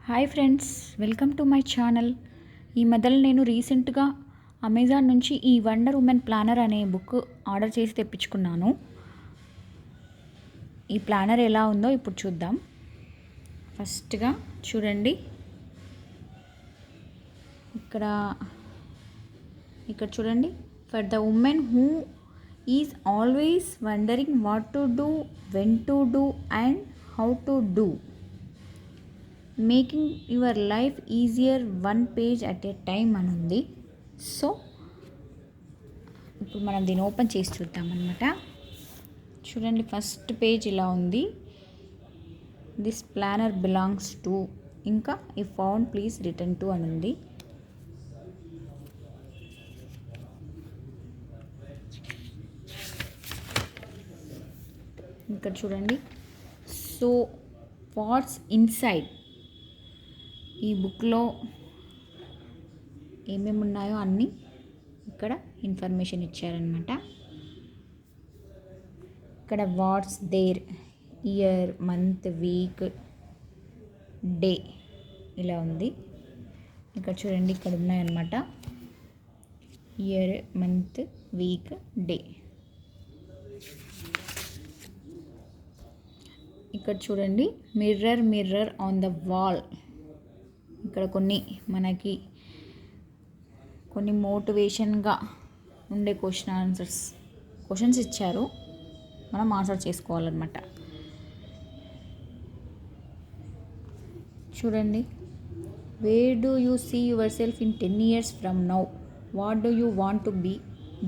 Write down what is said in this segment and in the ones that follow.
Hi friends, welcome to my channel. ఈ మధ్యలో నేను రీసెంట్గా అమెజాన్ నుంచి ఈ వండర్ ఉమెన్ ప్లానర్ అనే బుక్ ఆర్డర్ చేసి తెప్పించుకున్నాను. ఈ ప్లానర్ ఎలా ఉందో ఇప్పుడు చూద్దాం. ఫస్ట్గా చూడండి, ఇక్కడ చూడండి, for the women who is always wondering what to do, when to do and how to do, making your life easier one page at a time అని ఉంది. సో ఇప్పుడు మనం దీన్ని ఓపెన్ చేసి చూద్దాం అనమాట. చూడండి, ఫస్ట్ పేజ్ ఇలా ఉంది. దిస్ ప్లానర్ బిలాంగ్స్ టు, ఇంకా if found please return to అని ఉంది. ఇక్కడ చూడండి, సో వాట్స్ ఇన్సైడ్, ఈ బుక్లో ఏమేమి ఉన్నాయో అన్నీ ఇక్కడ ఇన్ఫర్మేషన్ ఇచ్చారనమాట. ఇక్కడ what's there, year, month, week, day ఇలా ఉంది. ఇక్కడ చూడండి, ఇక్కడ ఉన్నాయన్నమాట, ఇయర్, మంత్, వీక్, డే. ఇక్కడ చూడండి, mirror mirror on the wall. ఇక్కడ మనకి కొన్ని మోటివేషన్గా ఉండే క్వశ్చన్స్ ఇచ్చారు, మనం ఆన్సర్ చేసుకోవాలన్నమాట. చూడండి, where do you see yourself in 10 years from now, what do you want to be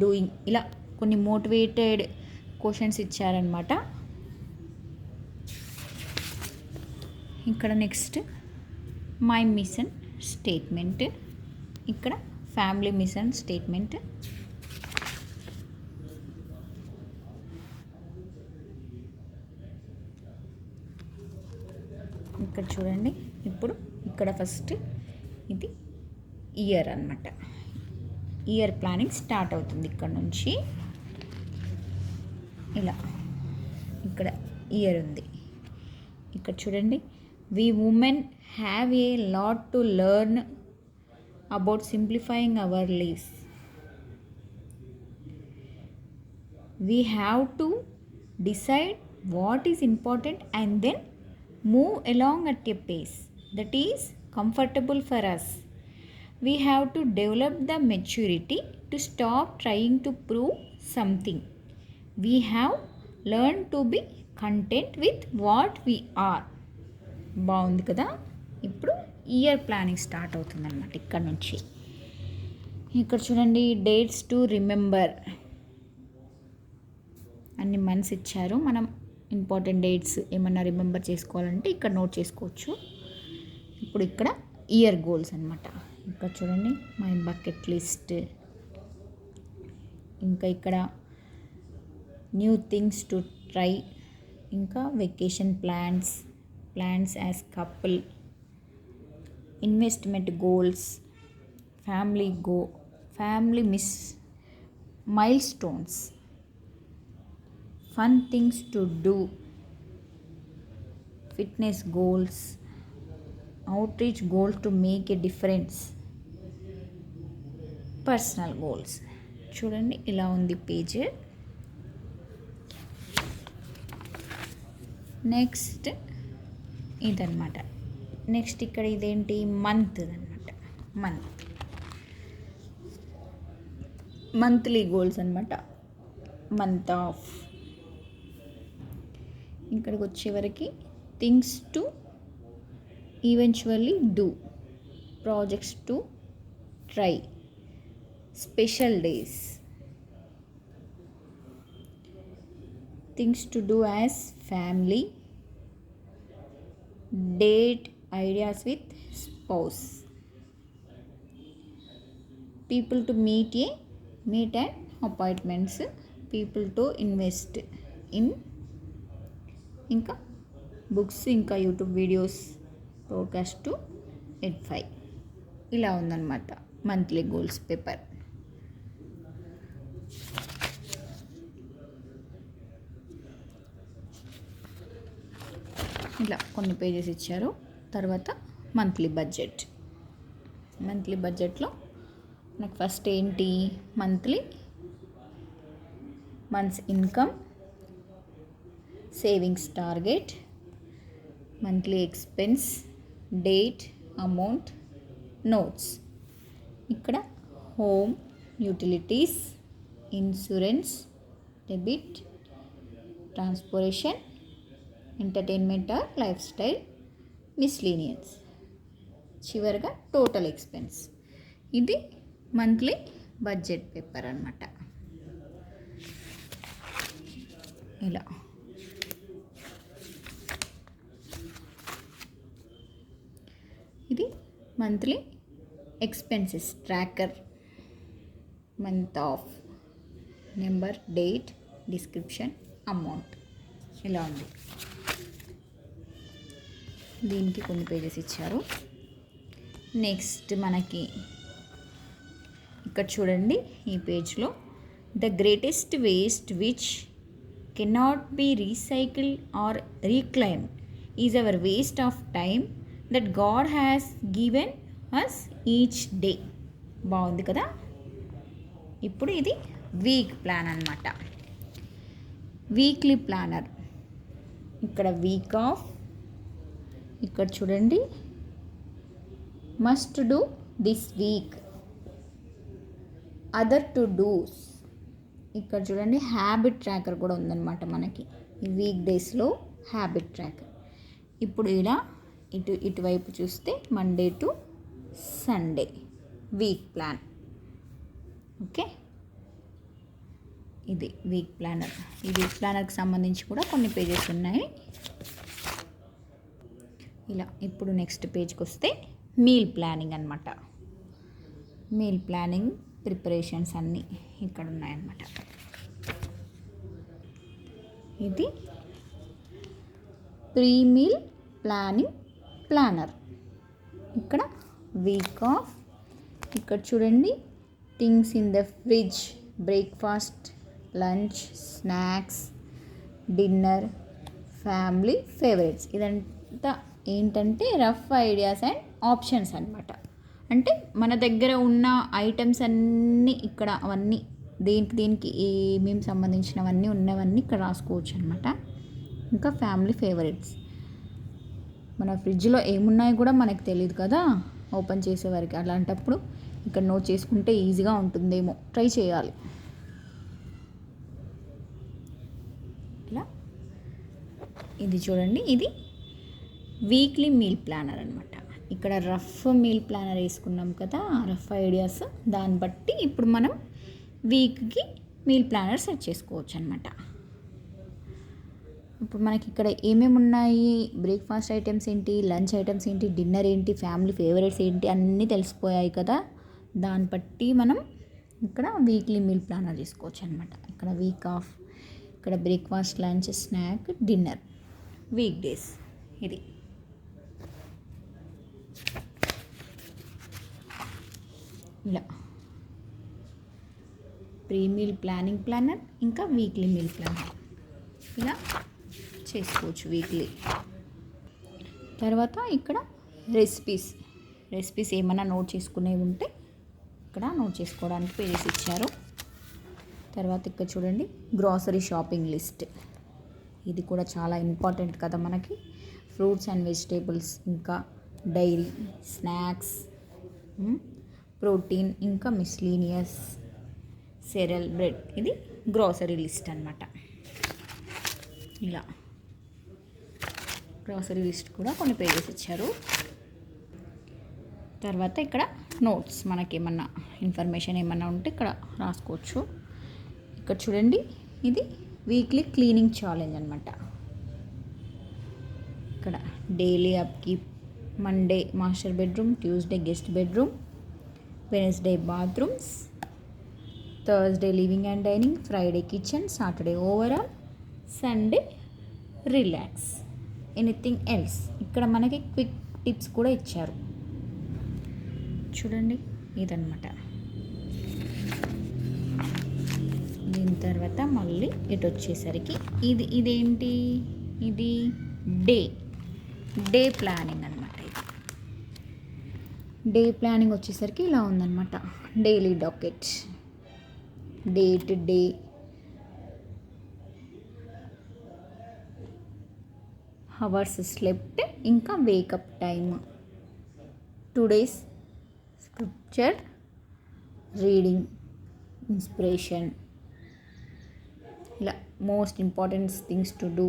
doing, ఇలా కొన్ని మోటివేటెడ్ క్వశ్చన్స్ ఇచ్చారనమాట. ఇక్కడ నెక్స్ట్ మై మిషన్ స్టేట్మెంట్, ఇక్కడ ఫ్యామిలీ మిషన్ స్టేట్మెంట్. ఇక్కడ చూడండి, ఇప్పుడు ఇక్కడ ఫస్ట్ ఇది ఇయర్ అన్నమాట. ఇయర్ ప్లానింగ్ స్టార్ట్ అవుతుంది ఇక్కడ నుంచి. ఇలా ఇక్కడ ఇయర్ ఉంది. ఇక్కడ చూడండి, we women have a lot to learn about simplifying our lives. We have to decide what is important and then move along at a pace that is comfortable for us. We have to develop the maturity to stop trying to prove something. We have learned to be content with what we are. బాగుంది కదా. ఇప్పుడు year planning start అవుతుంది అనమాట ఇక్కడ నుంచి. ఇక్కడ చూడండి, dates to remember, అన్ని మంత్స్ ఇచ్చారు. మనం ఇంపార్టెంట్ డేట్స్ ఏమన్నా రిమెంబర్ చేసుకోవాలంటే ఇక్కడ నోట్ చేసుకోవచ్చు. ఇప్పుడు ఇక్కడ ఇయర్ గోల్స్ అనమాట. ఇక్కడ చూడండి, మై బకెట్ లిస్ట్, ఇంకా ఇక్కడ న్యూ థింగ్స్ టు ట్రై, ఇంకా vacation plans as couple, investment goals, family milestones, fun things to do, fitness goals, outreach goals to make a difference, personal goals. చూడండి, ఇలా ఉంది page. Next ఇదన్నమాట. Next ఇక్కడ ఇదేంటి, month అనమాట. మంత్లీ గోల్స్ అనమాట. Month of, ఇక్కడికి వచ్చేవరకు things to eventually do, projects to try, special days, things to do as family, date ideas with spouse, people to meet and appointments, people to invest in, ఇంకా books, ఇంకా YouTube videos, podcast to ఎడ్ఫై. ఇలా ఉందన్నమాట monthly goals paper. ఇలా కొన్ని pages ఇచ్చారు. తర్వాత monthly budget. Monthly బడ్జెట్లో నాకు ఫస్ట్ ఏంటి, months income, savings target, monthly expense, date, amount, notes. ఇక్కడ home, utilities, insurance, debit, transportation, entertainment or life style, miscellaneous, చివరిగా టోటల్ ఎక్స్పెన్స్. ఇది మంత్లీ బడ్జెట్ పేపర్ అన్నమాట. ఇలా ఇది monthly expenses tracker. Month of, number, date, description, amount ఇలా ఉంది. దీనికి కొన్ని పేజెస్ ఇచ్చారు. నెక్స్ట్ మనకి ఇక్కడ చూడండి, ఈ పేజ్లో the greatest waste which cannot be recycled or reclaimed is our waste of time that God has given us each day. బాగుంది కదా. ఇప్పుడు ఇది వీక్ ప్లాన్ అన్నమాట. Weekly planner. ఇక్కడ వీక్ ఆఫ్, ఇక్కడ చూడండి must do this week, other to dos. ఇక్కడ చూడండి హ్యాబిట్ ట్రాకర్ కూడా ఉందన్నమాట మనకి ఈ వీక్ డేస్లో హ్యాబిట్ ట్రాకర్. ఇప్పుడు ఇలా ఇటువైపు చూస్తే Monday to Sunday week plan. Okay, ఇది వీక్ ప్లానర్. ఈ వీక్ ప్లానర్కి సంబంధించి కూడా కొన్ని పేజెస్ ఉన్నాయి. ఇలా ఇప్పుడు నెక్స్ట్ పేజ్కి వస్తే మీల్ ప్లానింగ్ అన్నమాట. మీల్ ప్లానింగ్ ప్రిపరేషన్స్ అన్నీ ఇక్కడ ఉన్నాయన్నమాట. ఇది ప్రీ మీల్ ప్లానింగ్ ప్లానర్. ఇక్కడ వీక్ ఆఫ్, ఇక్కడ చూడండి things in the fridge, breakfast, lunch, snacks, dinner, family favourites. ఇదంతా ఏంటంటే రఫ్ ఐడియాస్ అండ్ ఆప్షన్స్ అన్నమాట. అంటే మన దగ్గర ఉన్న ఐటమ్స్ అన్నీ ఇక్కడ అవన్నీ దేనికి ఏమేమి సంబంధించినవన్నీ ఉన్నవన్నీ ఇక్కడ రాసుకోవచ్చు అనమాట. ఇంకా ఫ్యామిలీ ఫేవరెట్స్. మన ఫ్రిడ్జ్లో ఏమున్నాయో కూడా మనకు తెలియదు కదా ఓపెన్ చేసేవారికి. అలాంటప్పుడు ఇక్కడ నోట్ చేసుకుంటే ఈజీగా ఉంటుందేమో, ట్రై చేయాలి. ఇలా ఇది చూడండి, ఇది వీక్లీ మీల్ ప్లానర్ అనమాట. ఇక్కడ రఫ్ మీల్ ప్లానర్ వేసుకున్నాం కదా, రఫ్ ఐడియాస్. దాన్ని బట్టి ఇప్పుడు మనం వీక్కి మీల్ ప్లానర్ సెట్ చేసుకోవచ్చు అనమాట. ఇప్పుడు మనకి ఇక్కడ ఏమేమి ఉన్నాయి, బ్రేక్ఫాస్ట్ ఐటమ్స్ ఏంటి, లంచ్ ఐటమ్స్ ఏంటి, డిన్నర్ ఏంటి, ఫ్యామిలీ ఫేవరెట్స్ ఏంటి అన్నీ తెలిసిపోయాయి కదా. దాన్ని బట్టి మనం ఇక్కడ వీక్లీ మీల్ ప్లానర్ చేసుకోవచ్చు అనమాట. ఇక్కడ వీక్ ఆఫ్, ఇక్కడ breakfast, lunch, snack, dinner, week days. ఇది ఇలా ప్రీ మీల్ ప్లానింగ్ ప్లానర్, ఇంకా వీక్లీ మీల్ ప్లానర్ ఇలా చేసుకోవచ్చు వీక్లీ. తర్వాత ఇక్కడ రెసిపీస్ ఏమైనా నోట్ చేసుకునేవి ఉంటే ఇక్కడ నోట్ చేసుకోవడానికి పేజెస్ ఇచ్చారు. తర్వాత ఇక్కడ చూడండి గ్రాసరీ షాపింగ్ లిస్ట్. ఇది కూడా చాలా ఇంపార్టెంట్ కదా మనకి. ఫ్రూట్స్ అండ్ వెజిటేబుల్స్, ఇంకా డైరీ, స్నాక్స్, ప్రోటీన్, ఇంకా మిస్లీనియస్, సెరల్, బ్రెడ్. ఇది గ్రాసరీ లిస్ట్ అన్నమాట. ఇలా గ్రాసరీ లిస్ట్ కూడా కొన్ని పేజెస్ ఇచ్చారు. తర్వాత ఇక్కడ నోట్స్, మనకి ఏమన్నా ఇన్ఫర్మేషన్ ఏమన్నా ఉంటే ఇక్కడ రాసుకోవచ్చు. ఇక్కడ చూడండి, ఇది వీక్లీ క్లీనింగ్ ఛాలెంజ్ అనమాట. ఇక్కడ daily upkeep, Monday master bedroom, Tuesday guest bedroom, Wednesday bathrooms, Thursday living and dining, Friday kitchen, Saturday overall, Sunday relax, anything else. ఇక్కడ మనకి క్విక్ టిప్స్ కూడా ఇచ్చారు చూడండి. ఇదన్నమాట. దీని తర్వాత మళ్ళీ ఇటు వచ్చేసరికి ఇదేంటి, ఇది డే ప్లానింగ్ అనమాట. డే ప్లానింగ్ వచ్చేసరికి ఇలా ఉందన్నమాట. Daily docket, date, day, hours slept, ఇంకా wake up time, today's scripture reading, inspiration, ఇలా most important things to do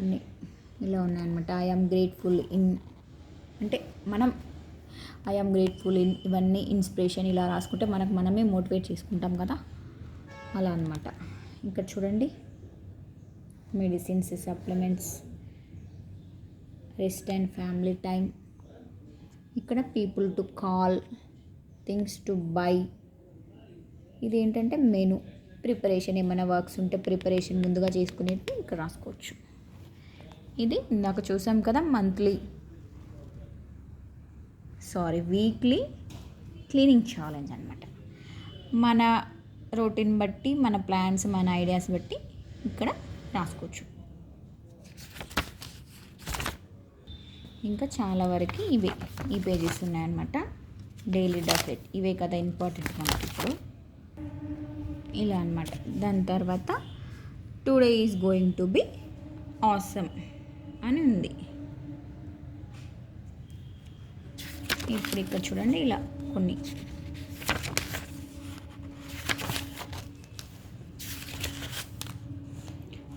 అన్నీ ఇలా ఉన్నాయన్నమాట. ఐ ఆమ్ గ్రేట్ఫుల్ ఇన్ అంటే మనం ఐ ఆమ్ గ్రేట్ఫుల్ ఇన్ ఇవన్నీ ఇన్స్పిరేషన్ ఇలా రాసుకుంటే మనమే మోటివేట్ చేసుకుంటాం కదా, అలా అనమాట. ఇక్కడ చూడండి, medicines, supplements, rest and family time, ఇక్కడ people to call, things to buy, ఇది ఏంటంటే మెను, ప్రిపరేషన్, ఏమైనా వర్క్స్ ఉంటే ప్రిపరేషన్ ముందుగా చేసుకునేది ఇక్కడ రాసుకోవచ్చు. ఇది ఇందాక చూసాం కదా వీక్లీ క్లీనింగ్ ఛాలెంజ్ అనమాట. మన రొటీన్ బట్టి, మన ప్లాన్స్, మన ఐడియాస్ బట్టి ఇక్కడ రాసుకోవచ్చు. ఇంకా చాలా వరకు ఈ పేజెస్ ఉన్నాయన్నమాట. డైలీ డాకెట్ ఇవే కదా ఇంపార్టెంట్ మనకి ఇప్పుడు, ఇలా అనమాట. దాని తర్వాత today is going to be awesome అని ఉంది. ఇప్పుడు ఇక్కడ చూడండి, ఇలా కొన్ని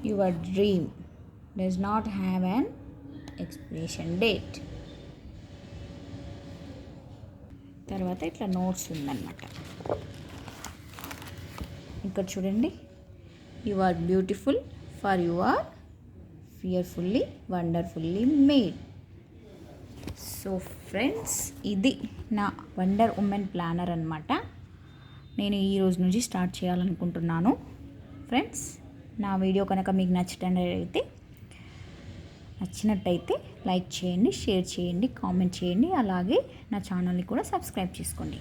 your dream does not have an expiration date. తర్వాత ఇట్లా నోట్స్ ఉందన్నమాట. ఇక్కడ చూడండి, you are beautiful for you are fearfully wonderfully made. So friends, ఇది నా వండర్ ఉమెన్ ప్లానర్ అనమాట. నేను ఈ రోజు నుంచి స్టార్ట్ చేయాలనుకుంటున్నాను. ఫ్రెండ్స్, నా వీడియో కనుక మీకు నచ్చినట్టయితే లైక్ చేయండి, షేర్ చేయండి, కామెంట్ చేయండి, అలాగే నా ఛానల్ని కూడా సబ్స్క్రైబ్ చేసుకోండి.